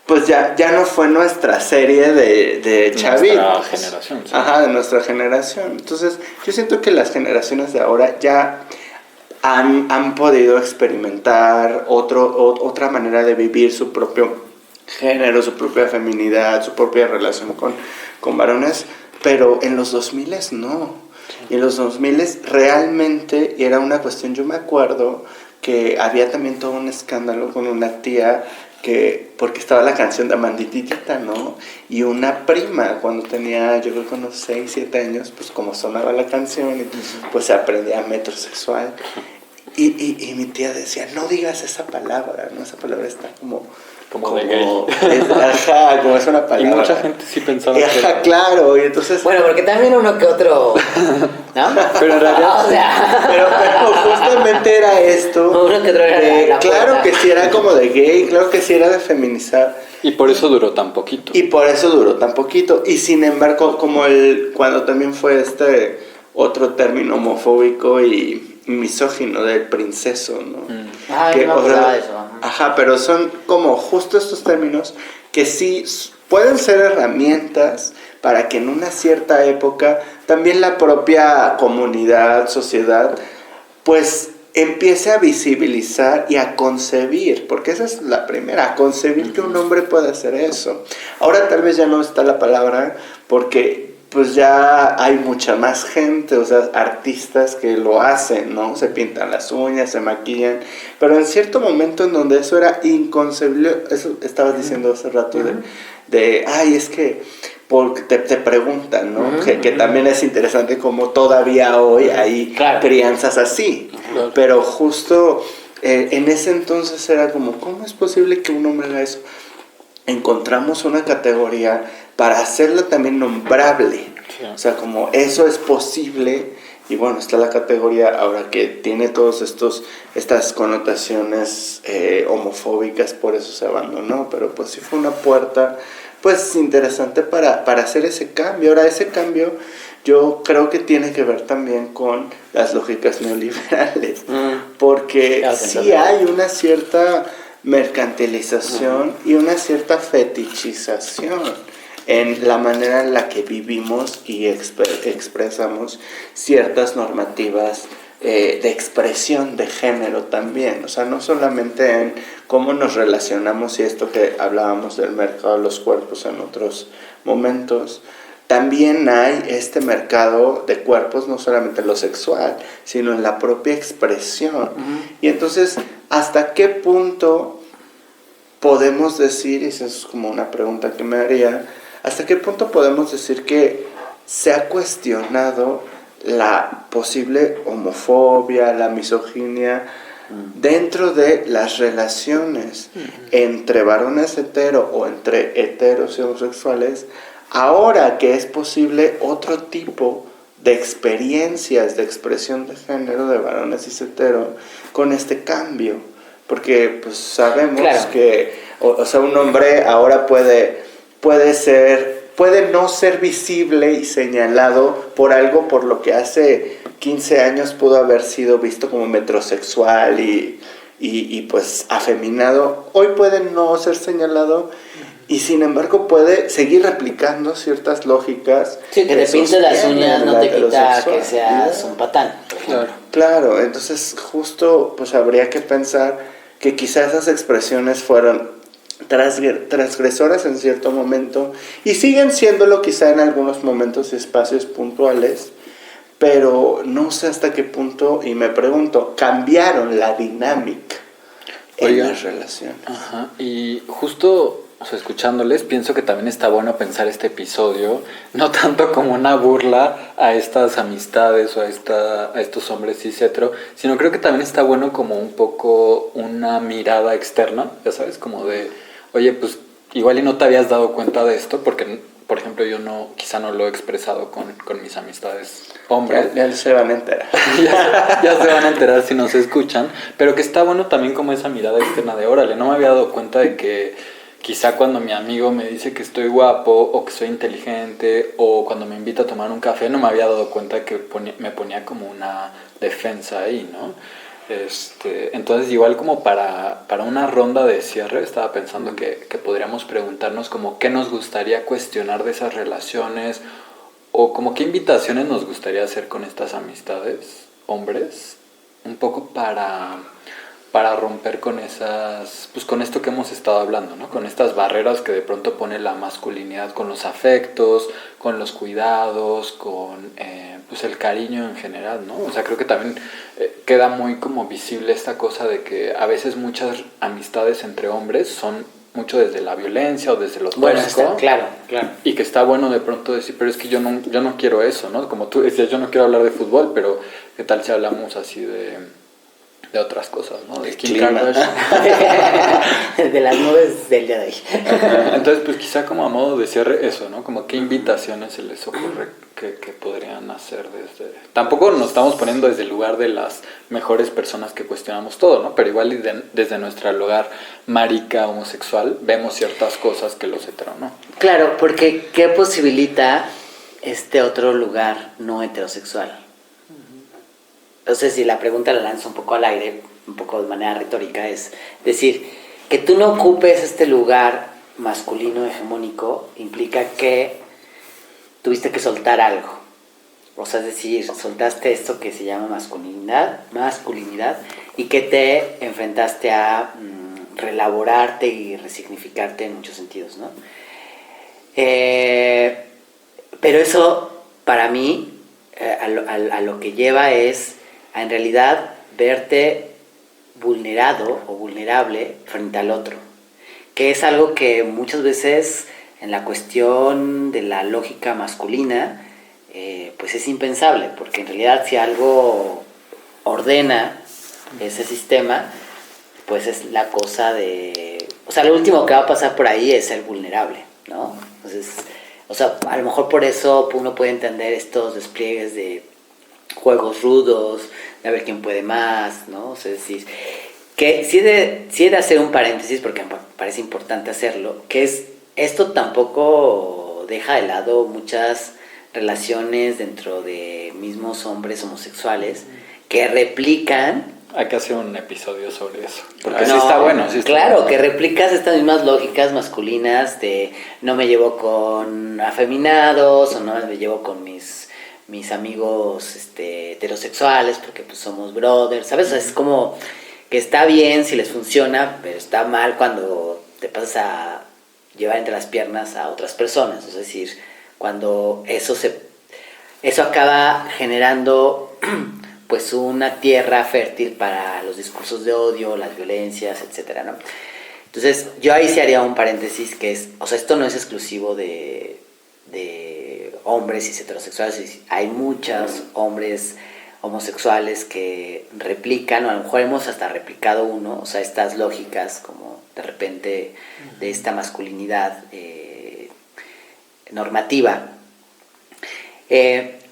pues ya no fue nuestra serie de chavitos. Nuestra generación. Sí. Ajá, de nuestra generación. Entonces yo siento que las generaciones de ahora ya han podido experimentar otra manera de vivir su propio género, su propia feminidad, su propia relación con varones, pero en los 2000 no. Y en los 2000 realmente era una cuestión, yo me acuerdo que había también todo un escándalo con una tía porque estaba la canción de Amandititita, ¿no? Y una prima, cuando tenía, yo creo que unos 6, 7 años, pues como sonaba la canción, y pues se aprendía metrosexual. Y mi tía decía, no digas esa palabra, ¿no? Esa palabra está como de gay. Ajá, como es una palabra. Y mucha gente sí pensaba ajá, claro, y entonces... Bueno, porque también uno que otro, ¿no? Pero en realidad... O sea... Pero justamente era esto. Uno que otro era la claro puerta. que sí era como de gay, claro que sí era de feminizar. Y por eso duró tan poquito. Y por eso duró tan poquito. Y sin embargo, como cuando también fue este otro término homofóbico y misógino del princeso, ¿no? Ay, no me acordaba de eso. Ajá, pero son como justo estos términos que sí pueden ser herramientas para que en una cierta época también la propia comunidad, sociedad, pues empiece a visibilizar y a concebir, porque esa es la primera, a concebir que un hombre puede hacer eso. Ahora tal vez ya no está la palabra, porque pues ya hay mucha más gente, o sea, artistas que lo hacen, ¿no? Se pintan las uñas, se maquillan, pero en cierto momento en donde eso era inconcebible, eso estabas diciendo hace rato, ay, es que porque te preguntan, ¿no? Que también es interesante como todavía hoy hay crianzas así, pero justo En ese entonces era como, ¿cómo es posible que un hombre haga eso? Encontramos una categoría para hacerla también nombrable. Sí. O sea, como eso es posible. Y bueno, está la categoría ahora que tiene todos estas connotaciones homofóbicas, por eso se abandonó. Pero pues sí fue una puerta pues interesante para hacer ese cambio. Ahora, ese cambio yo creo que tiene que ver también con las lógicas neoliberales, porque sí hay una cierta mercantilización y una cierta fetichización en la manera en la que vivimos y expresamos ciertas normativas de expresión de género también. O sea, no solamente en cómo nos relacionamos, y esto que hablábamos del mercado de los cuerpos en otros momentos, también hay este mercado de cuerpos, no solamente en lo sexual, sino en la propia expresión. Y entonces, ¿hasta qué punto podemos decir, y esa es como una pregunta que me haría, ¿hasta qué punto podemos decir que se ha cuestionado la posible homofobia, la misoginia dentro de las relaciones entre varones hetero o entre heteros y homosexuales, ahora que es posible otro tipo de experiencias de expresión de género de varones y hetero con este cambio? Porque pues sabemos que o sea, un hombre ahora puede no ser visible y señalado por algo por lo que hace 15 años pudo haber sido visto como metrosexual y pues afeminado. Hoy puede no ser señalado y sin embargo puede seguir replicando ciertas lógicas. Sí, que te pintes las uñas no te quita que seas un patán. Claro, entonces justo pues habría que pensar que quizás esas expresiones fueron transgresoras en cierto momento y siguen siéndolo quizá en algunos momentos y espacios puntuales, pero no sé hasta qué punto, y me pregunto, cambiaron la dinámica en las relaciones. Ajá, y justo, o sea, escuchándoles, pienso que también está bueno pensar este episodio, no tanto como una burla a estas amistades o a estos hombres cis hetero, sino creo que también está bueno como un poco una mirada externa, ya sabes, como de, oye, pues igual y no te habías dado cuenta de esto, porque, por ejemplo, yo quizá no lo he expresado con mis amistades hombres. Ya se van a enterar. ya se van a enterar si nos escuchan, pero que está bueno también como esa mirada externa de, órale, no me había dado cuenta de que quizá cuando mi amigo me dice que estoy guapo o que soy inteligente o cuando me invita a tomar un café no me había dado cuenta de que me ponía como una defensa ahí, ¿no? Entonces igual como para una ronda de cierre estaba pensando que podríamos preguntarnos como qué nos gustaría cuestionar de esas relaciones o como qué invitaciones nos gustaría hacer con estas amistades, hombres, un poco para romper con esas, pues con esto que hemos estado hablando, ¿no? Con estas barreras que de pronto pone la masculinidad con los afectos, con los cuidados, con pues el cariño en general, ¿no? O sea, creo que también queda muy como visible esta cosa de que a veces muchas amistades entre hombres son mucho desde la violencia o desde los tóxico, claro. Y que está bueno de pronto decir, pero es que yo no quiero eso, ¿no? Como tú decías, yo no quiero hablar de fútbol, pero ¿qué tal si hablamos así de otras cosas, ¿no? De Kim Kardashian. De las nubes del día de hoy. Entonces, pues quizá como a modo de cierre eso, ¿no? Como qué invitaciones se les ocurre que podrían hacer desde... Tampoco nos estamos poniendo desde el lugar de las mejores personas que cuestionamos todo, ¿no? Pero igual desde nuestro lugar marica homosexual vemos ciertas cosas que los hetero, ¿no? Claro, porque ¿qué posibilita este otro lugar no heterosexual? Entonces, si la pregunta la lanzo un poco al aire, un poco de manera retórica, es decir, que tú no ocupes este lugar masculino hegemónico implica que tuviste que soltar algo. O sea, es decir, soltaste esto que se llama masculinidad y que te enfrentaste a relaborarte y resignificarte en muchos sentidos, ¿no? Pero eso, para mí, a lo que lleva es a en realidad verte vulnerado o vulnerable frente al otro, que es algo que muchas veces en la cuestión de la lógica masculina pues es impensable, porque en realidad si algo ordena ese sistema pues es la cosa de... O sea, lo último que va a pasar por ahí es ser vulnerable, ¿no? Entonces, o sea, a lo mejor por eso uno puede entender estos despliegues de juegos rudos, de a ver quién puede más, ¿no? O sea, es decir, que sí he de hacer un paréntesis porque me parece importante hacerlo, que es, esto tampoco deja de lado muchas relaciones dentro de mismos hombres homosexuales que replican... Hay que hacer un episodio sobre eso. Porque No, sí está bueno. Sí está claro, bueno. que replicas estas mismas lógicas masculinas de no me llevo con afeminados o no me llevo con mis amigos heterosexuales porque pues somos brothers, ¿sabes? O sea, es como que está bien si les funciona, pero está mal cuando te pasas a llevar entre las piernas a otras personas. Es decir, cuando eso acaba generando pues una tierra fértil para los discursos de odio, las violencias, etcétera, ¿no? Entonces, yo ahí sí haría un paréntesis que es, o sea, esto no es exclusivo de hombres y heterosexuales, hay muchos hombres homosexuales que replican, o a lo mejor hemos hasta replicado uno, o sea, estas lógicas como de repente de esta masculinidad normativa.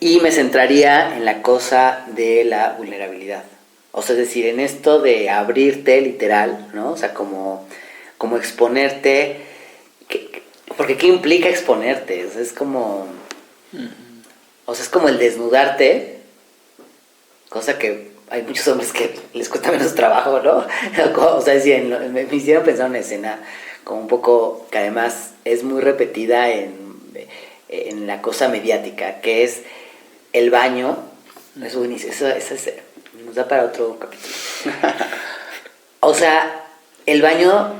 Y me centraría en la cosa de la vulnerabilidad. O sea, es decir, en esto de abrirte literal, ¿no? O sea, como exponerte. Porque ¿qué implica exponerte? O sea, es como... O sea, es como el desnudarte. Cosa que hay muchos hombres que les cuesta menos trabajo, ¿no? O sea, si me hicieron pensar una escena como un poco... Que además es muy repetida en la cosa mediática, que es el baño. Es buenísimo, eso nos da para otro capítulo. O sea, el baño,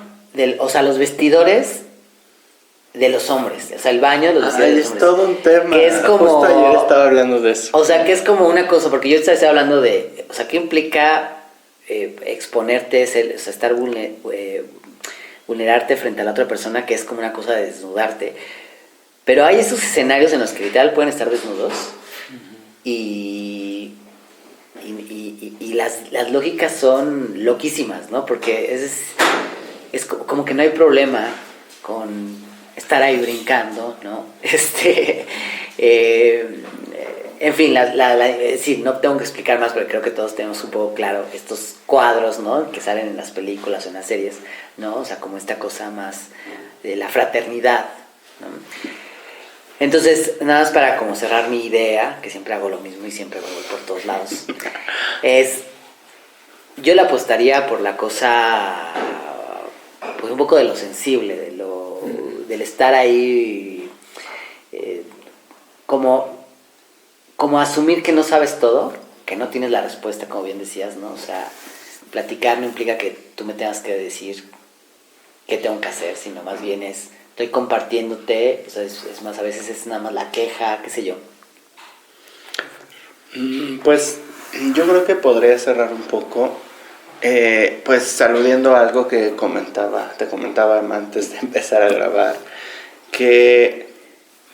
o sea, los vestidores de los hombres, o sea, el baño de los vestidores de los hombres. Es todo un tema, que es como, justo ayer estaba hablando de eso. O sea, que es como una cosa, porque yo estaba hablando de, o sea, ¿qué implica exponerte, o sea, estar vulnerarte frente a la otra persona, que es como una cosa de desnudarte? Pero hay esos escenarios en los que literal pueden estar desnudos y las lógicas son loquísimas, ¿no? Porque es como que no hay problema con estar ahí brincando, ¿no? En fin, sí, no tengo que explicar más, pero creo que todos tenemos un poco claro estos cuadros, ¿no? Que salen en las películas o en las series, ¿no? O sea, como esta cosa más de la fraternidad, ¿no? Entonces, nada más para como cerrar mi idea, que siempre hago lo mismo y siempre voy por todos lados, yo le apostaría por la cosa, pues un poco de lo sensible, del estar ahí, como asumir que no sabes todo, que no tienes la respuesta, como bien decías, ¿no? O sea, platicar no implica que tú me tengas que decir qué tengo que hacer, sino más bien estoy compartiéndote, o sea, es más, a veces es nada más la queja, qué sé yo. Pues yo creo que podría cerrar un poco, pues aludiendo a algo que te comentaba antes de empezar a grabar, que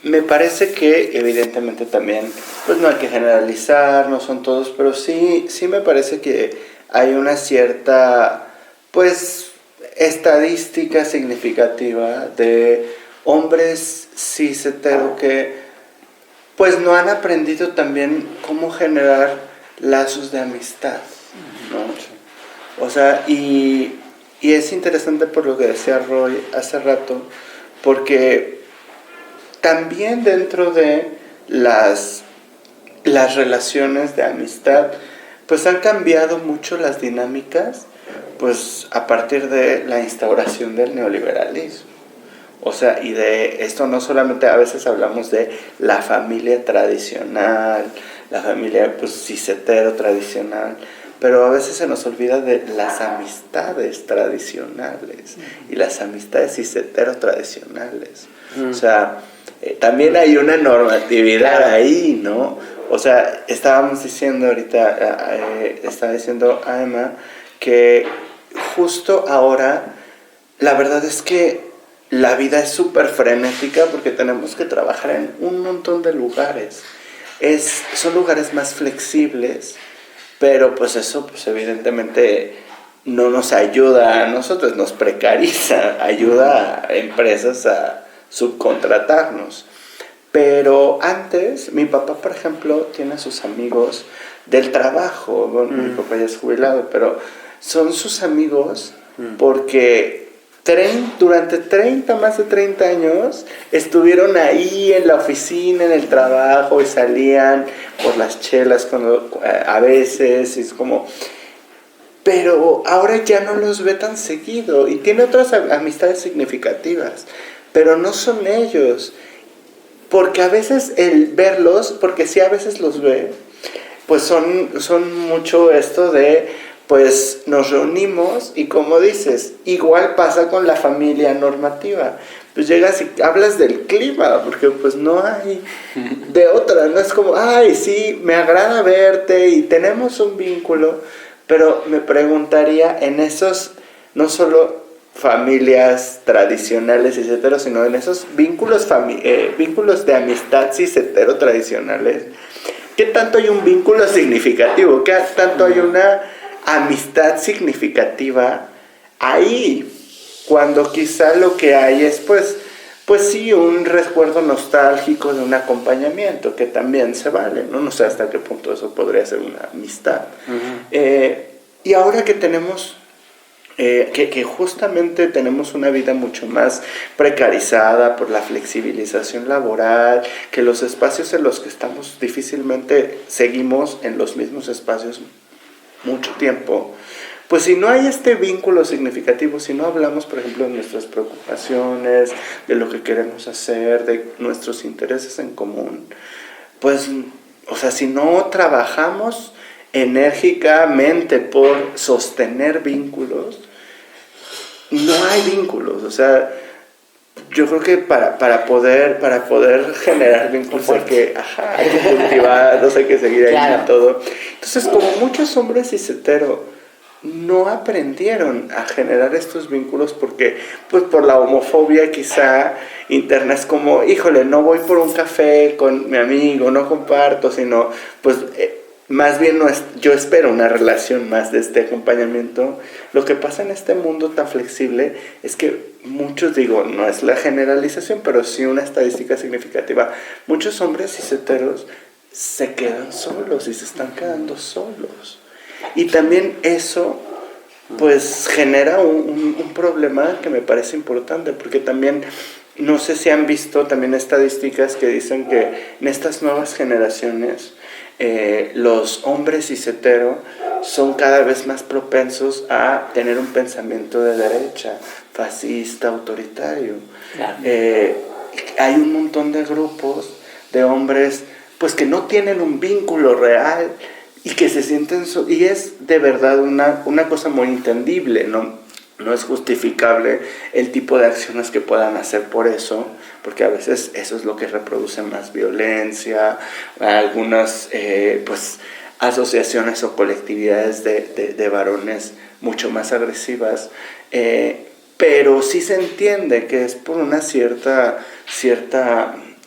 me parece que evidentemente también, pues no hay que generalizar, no son todos, pero sí me parece que hay una cierta, pues, estadística significativa de hombres cis hetero que pues no han aprendido también cómo generar lazos de amistad, ¿no? O sea, y es interesante por lo que decía Roy hace rato, porque también dentro de las relaciones de amistad pues han cambiado mucho las dinámicas, pues a partir de la instauración del neoliberalismo. O sea, y de esto no solamente a veces hablamos de la familia tradicional, la familia pues cis-hetero tradicional, pero a veces se nos olvida de las amistades tradicionales y las amistades cis-hetero tradicionales. O sea, también hay una normatividad ahí, ¿no? O sea, estábamos diciendo ahorita, estaba diciendo a Emma que justo ahora la verdad es que la vida es súper frenética porque tenemos que trabajar en un montón de lugares. Son lugares más flexibles, pero pues eso pues evidentemente no nos ayuda a nosotros, nos precariza, ayuda a empresas a subcontratarnos. Pero antes, mi papá, por ejemplo, tiene a sus amigos del trabajo. Bueno, mi papá ya es jubilado, pero son sus amigos porque durante más de 30 años estuvieron ahí en la oficina, en el trabajo, y salían por las chelas a veces, y es como... Pero ahora ya no los ve tan seguido y tiene otras amistades significativas, pero no son ellos. Porque a veces el verlos, porque sí a veces los ve, pues son mucho esto de, pues nos reunimos y como dices, igual pasa con la familia normativa. Pues llegas y hablas del clima, porque pues no hay de otra, no es como, ay, sí, me agrada verte y tenemos un vínculo, pero me preguntaría en esos, no solo familias tradicionales cis hetero, sino en esos vínculos de amistad cis hetero tradicionales, ¿qué tanto hay un vínculo significativo? ¿Qué tanto hay una amistad significativa ahí? Cuando quizá lo que hay es pues sí, un recuerdo nostálgico de un acompañamiento, que también se vale, ¿no? No sé hasta qué punto eso podría ser una amistad. Y ahora que tenemos... que justamente tenemos una vida mucho más precarizada por la flexibilización laboral, que los espacios en los que estamos difícilmente seguimos en los mismos espacios mucho tiempo, pues si no hay este vínculo significativo, si no hablamos, por ejemplo, de nuestras preocupaciones, de lo que queremos hacer, de nuestros intereses en común, pues, o sea, si no trabajamos enérgicamente por sostener vínculos, no hay vínculos. O sea, yo creo que para poder generar vínculos hay que cultivar, hay que seguir ahí, claro, y todo. Entonces, como muchos hombres cis hetero no aprendieron a generar estos vínculos porque, pues, por la homofobia quizá interna, es como, híjole, no voy por un café con mi amigo, no comparto, sino, pues, más bien yo espero una relación más de este acompañamiento. Lo que pasa en este mundo tan flexible es que muchos, digo, no es la generalización, pero sí una estadística significativa, muchos hombres cis heteros se quedan solos y se están quedando solos. Y también eso, pues, genera un problema que me parece importante, porque también, no sé si han visto también estadísticas que dicen que en estas nuevas generaciones, los hombres cis hetero son cada vez más propensos a tener un pensamiento de derecha, fascista, autoritario. Claro. Hay un montón de grupos de hombres, pues, que no tienen un vínculo real y que se sienten y es de verdad una cosa muy entendible, no es justificable el tipo de acciones que puedan hacer por eso, porque a veces eso es lo que reproduce más violencia, algunas pues asociaciones o colectividades de varones mucho más agresivas, pero sí se entiende que es por una cierta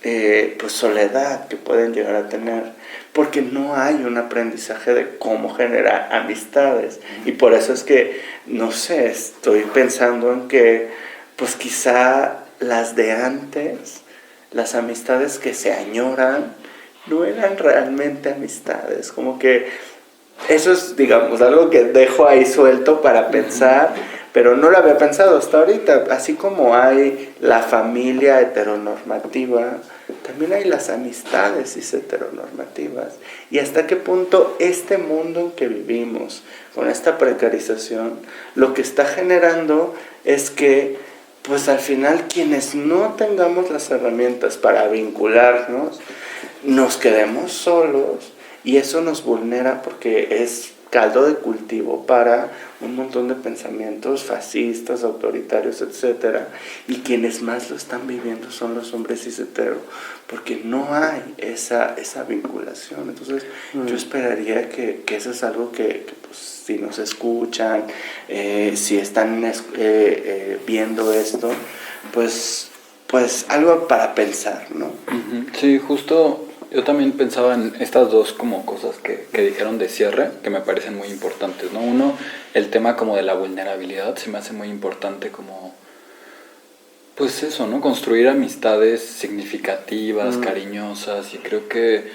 pues soledad que pueden llegar a tener, porque no hay un aprendizaje de cómo generar amistades. Y por eso es que, no sé, estoy pensando en que, pues quizá las de antes, las amistades que se añoran, no eran realmente amistades. Como que eso es, digamos, algo que dejo ahí suelto para pensar, pero no lo había pensado hasta ahorita. Así como hay la familia heteronormativa, también hay las amistades cis heteronormativas. Y hasta qué punto este mundo en que vivimos, con esta precarización, lo que está generando es que, pues al final, quienes no tengamos las herramientas para vincularnos, nos quedemos solos, y eso nos vulnera porque es caldo de cultivo para un montón de pensamientos fascistas, autoritarios, etc. Y quienes más lo están viviendo son los hombres cis hetero, porque no hay esa vinculación. Entonces, yo esperaría que eso es algo que pues, si nos escuchan, si están viendo esto, pues algo para pensar, ¿no? Sí, justo Yo también pensaba en estas dos como cosas que dijeron de cierre, que me parecen muy importantes, ¿no? Uno, el tema como de la vulnerabilidad, se me hace muy importante como, pues eso, ¿no? Construir amistades significativas, cariñosas, y creo que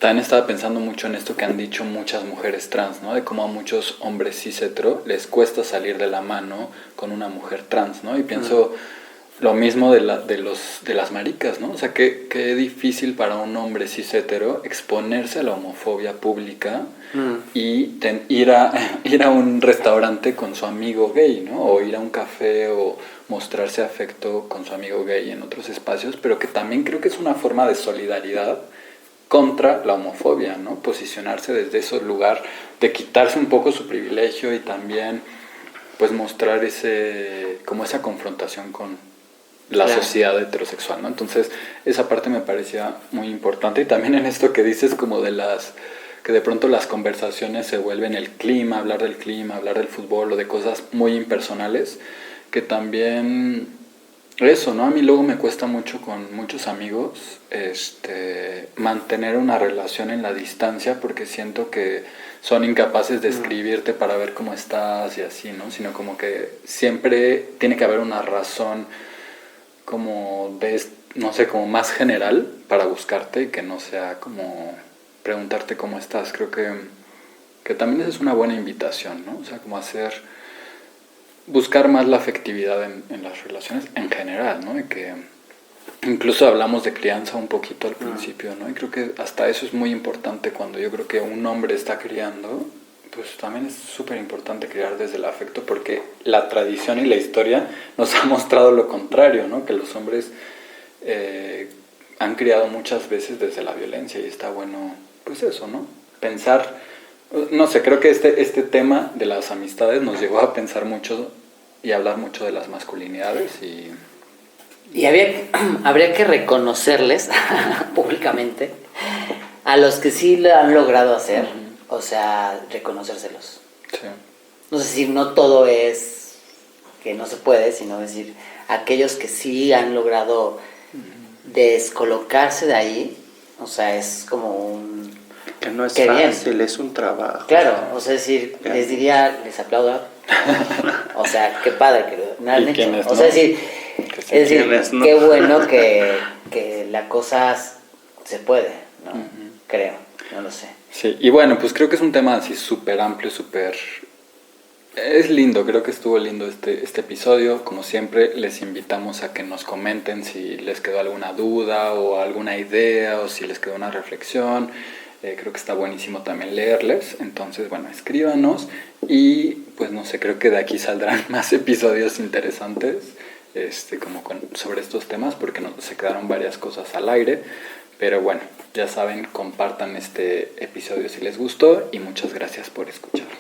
también estaba pensando mucho en esto que han dicho muchas mujeres trans, ¿no? De cómo a muchos hombres cis hetero les cuesta salir de la mano con una mujer trans, ¿no? Y pienso lo mismo de las maricas, ¿no? O sea, qué difícil para un hombre cis hetero exponerse a la homofobia pública y ir a un restaurante con su amigo gay, ¿no? O ir a un café o mostrarse afecto con su amigo gay en otros espacios, pero que también creo que es una forma de solidaridad contra la homofobia, ¿no? Posicionarse desde ese lugar, de quitarse un poco su privilegio y también pues mostrar como esa confrontación con la sociedad heterosexual, ¿no? Entonces esa parte me parecía muy importante, y también en esto que dices como de que de pronto las conversaciones se vuelven el clima, hablar del fútbol o de cosas muy impersonales, que también eso, ¿no? A mí luego me cuesta mucho con muchos amigos mantener una relación en la distancia, porque siento que son incapaces de escribirte para ver cómo estás y así, ¿no? Sino como que siempre tiene que haber una razón como no sé, como más general para buscarte, y que no sea como preguntarte cómo estás. Creo que también esa es una buena invitación, ¿no? O sea, como buscar más la afectividad en las relaciones en general, ¿no? Y que incluso hablamos de crianza un poquito al principio, ¿no? Y creo que hasta eso es muy importante cuando yo creo que un hombre está criando. Pues también es súper importante criar desde el afecto, porque la tradición y la historia nos ha mostrado lo contrario, ¿no? Que los hombres han criado muchas veces desde la violencia, y está bueno, pues eso, ¿no? Pensar, no sé, creo que este tema de las amistades nos llevó a pensar mucho y hablar mucho de las masculinidades Y habría que reconocerles públicamente a los que sí lo han logrado hacer. O sea, reconocérselos. Sí. No sé si no todo es que no se puede, sino decir, aquellos que sí han logrado descolocarse de ahí, o sea, es como que no es qué fácil, bien. Es un trabajo. Claro, o sea, decir, les diría, les aplaudo. O sea, qué padre que lo han hecho. O sea, decir, no. qué bueno que la cosa se puede, ¿no? Creo, no lo sé. Sí, y bueno, pues creo que es un tema así súper amplio, es lindo, creo que estuvo lindo este episodio. Como siempre, les invitamos a que nos comenten si les quedó alguna duda o alguna idea, o si les quedó una reflexión. Creo que está buenísimo también leerles. Entonces, bueno, escríbanos, y pues no sé, creo que de aquí saldrán más episodios interesantes sobre estos temas, porque se quedaron varias cosas al aire. Pero bueno, ya saben, compartan este episodio si les gustó, y muchas gracias por escucharnos.